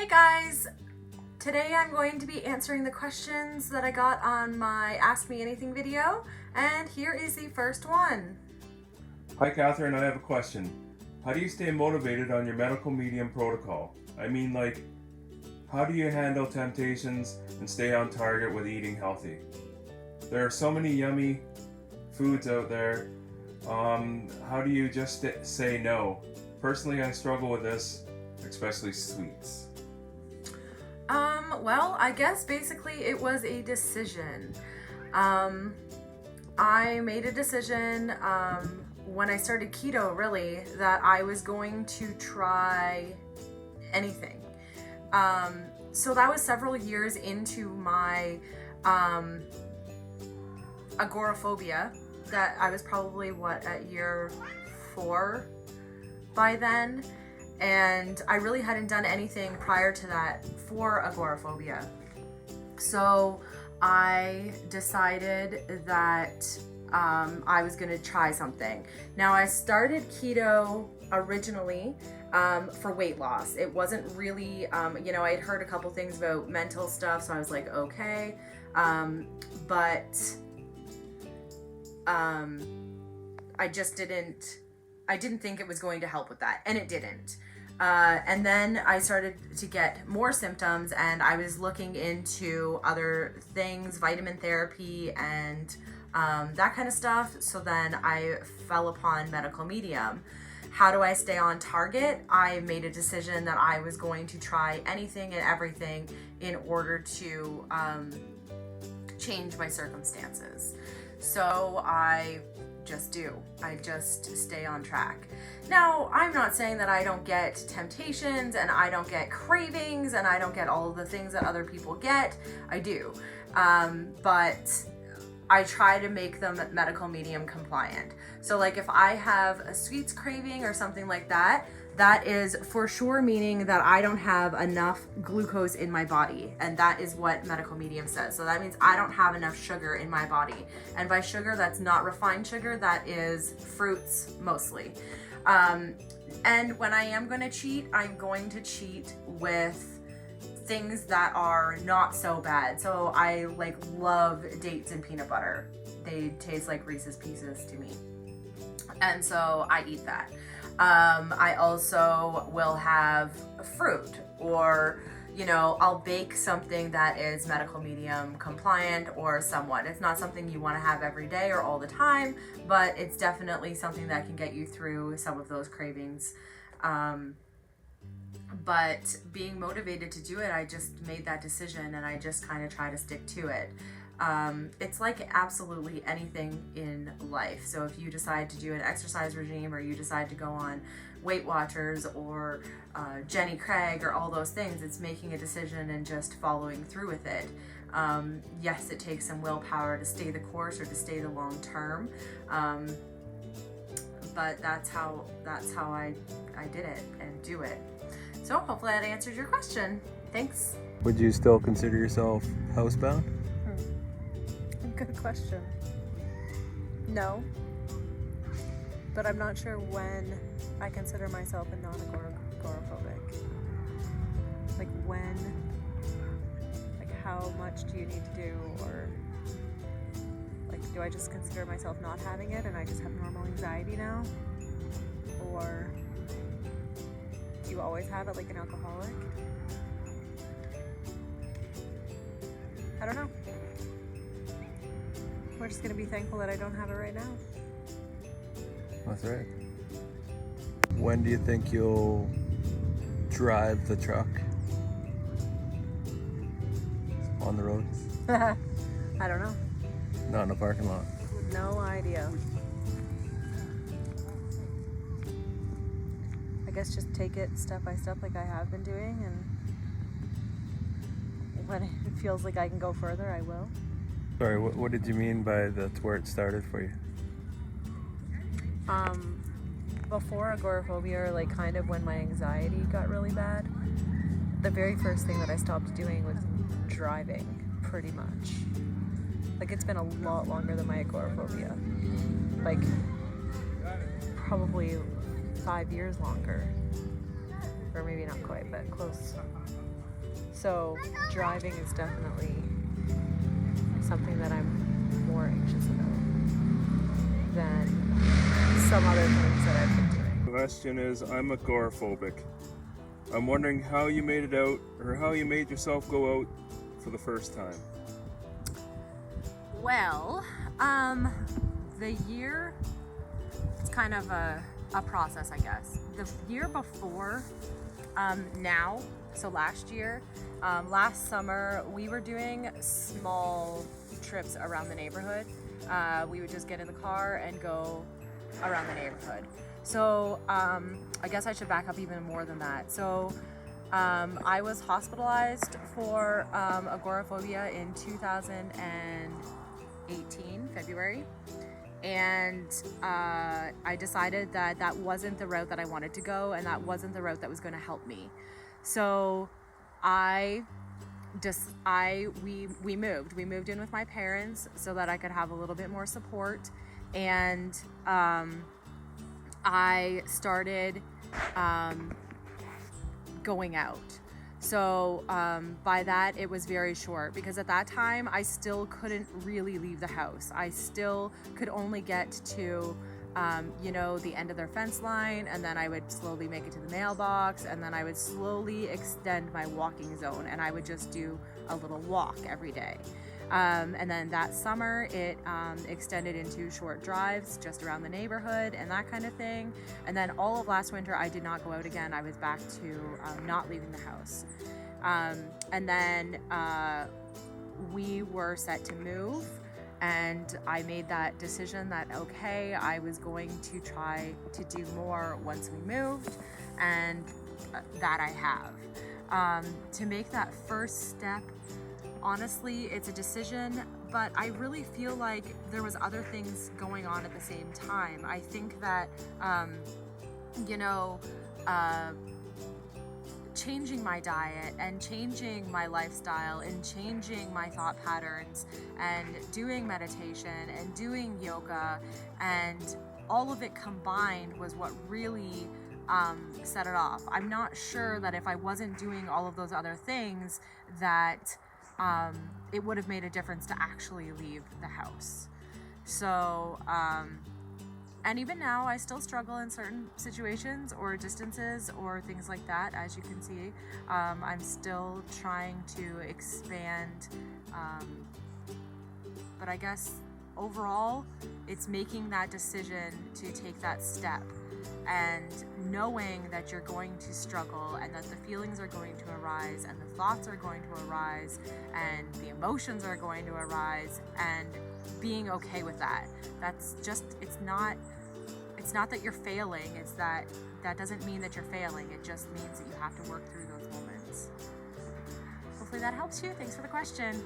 Hey guys! Today I'm going to be answering the questions that I got on my Ask Me Anything video, and here is the first one. Hi Catherine, I have a question. How do you stay motivated on your medical medium protocol? I mean, like, how do you handle temptations and stay on target with eating healthy? There are so many yummy foods out there. How do you just say no? Personally, I struggle with this, especially sweets. Well, I guess basically it was a decision. I made a decision when I started keto, really, that I was going to try anything. So that was several years into my agoraphobia, that I was probably, at year 4 by then. And I really hadn't done anything prior to that for agoraphobia. So I decided that I was gonna try something. Now, I started keto originally for weight loss. It wasn't really, I had heard a couple things about mental stuff, so I was like, okay. But I didn't think it was going to help with that, and it didn't. And then I started to get more symptoms, and I was looking into other things, vitamin therapy and that kind of stuff. So then I fell upon medical medium. How do I stay on target? I made a decision that I was going to try anything and everything in order to change my circumstances. So I just stay on track. Now, I'm not saying that I don't get temptations and I don't get cravings and I don't get all of the things that other people get. I do. But I try to make them medical medium compliant. So like if I have a sweets craving or something like that, that is for sure meaning that I don't have enough glucose in my body. And that is what medical medium says. So that means I don't have enough sugar in my body. And by sugar, that's not refined sugar, that is fruits mostly. And when I am going to cheat, I'm going to cheat with things that are not so bad. So I love dates and peanut butter. They taste like Reese's Pieces to me. And so I eat that. I also will have fruit, or, I'll bake something that is medical medium compliant or somewhat. It's not something you want to have every day or all the time, but it's definitely something that can get you through some of those cravings. But being motivated to do it, I just made that decision and I just kind of try to stick to it. It's like absolutely anything in life. So if you decide to do an exercise regime, or you decide to go on Weight Watchers or Jenny Craig or all those things, it's making a decision and just following through with it. Yes, it takes some willpower to stay the course or to stay the long term. But that's how I did it and do it. So hopefully that answers your question. Thanks. Would you still consider yourself housebound? Good question. No, but I'm not sure when I consider myself a non-agoraphobic. Like when, how much do you need to do, or do I just consider myself not having it and I just have normal anxiety now? Or do you always have it like an alcoholic? I don't know. We're just going to be thankful that I don't have it right now. That's right. When do you think you'll drive the truck on the road? I don't know. Not in a parking lot. No idea. I guess just take it step by step like I have been doing, and when it feels like I can go further, I will. Sorry, what did you mean by that's where it started for you? Before agoraphobia, or kind of when my anxiety got really bad, the very first thing that I stopped doing was driving, pretty much. It's been a lot longer than my agoraphobia. Probably 5 years longer. Or maybe not quite, but close. So driving is definitely something that I'm more anxious about than some other things that I've been doing. The question is, I'm agoraphobic. I'm wondering how you made it out, or how you made yourself go out for the first time. Well, the year, it's kind of a process, I guess. The year before, now, so last year, last summer, we were doing small trips around the neighborhood. We would just get in the car and go around the neighborhood. So I guess I should back up even more than that. So I was hospitalized for agoraphobia in 2018, February. And I decided that that wasn't the route that I wanted to go, and that wasn't the route that was going to help me. So we moved in with my parents so that I could have a little bit more support, and I started going out. So by that, it was very short, because at that time I still couldn't really leave the house. I still could only get to the end of their fence line, and then I would slowly make it to the mailbox, and then I would slowly extend my walking zone, and I would just do a little walk every day. And then that summer it extended into short drives just around the neighborhood and that kind of thing. And then all of last winter I did not go out again. I was back to not leaving the house. And then we were set to move, and I made that decision that, okay, I was going to try to do more once we moved, and that I have. To make that first step, honestly, it's a decision, but I really feel like there was other things going on at the same time. I think that, changing my diet and changing my lifestyle and changing my thought patterns and doing meditation and doing yoga and all of it combined was what really set it off. I'm not sure that if I wasn't doing all of those other things that it would have made a difference to actually leave the house. So, and even now I still struggle in certain situations or distances or things like that, as you can see. I'm still trying to expand, but I guess overall it's making that decision to take that step and knowing that you're going to struggle and that the feelings are going to arise and the thoughts are going to arise and the emotions are going to arise, and being okay with that. That's just, it's not that you're failing, it's that doesn't mean that you're failing, it just means that you have to work through those moments. Hopefully that helps you. Thanks for the question.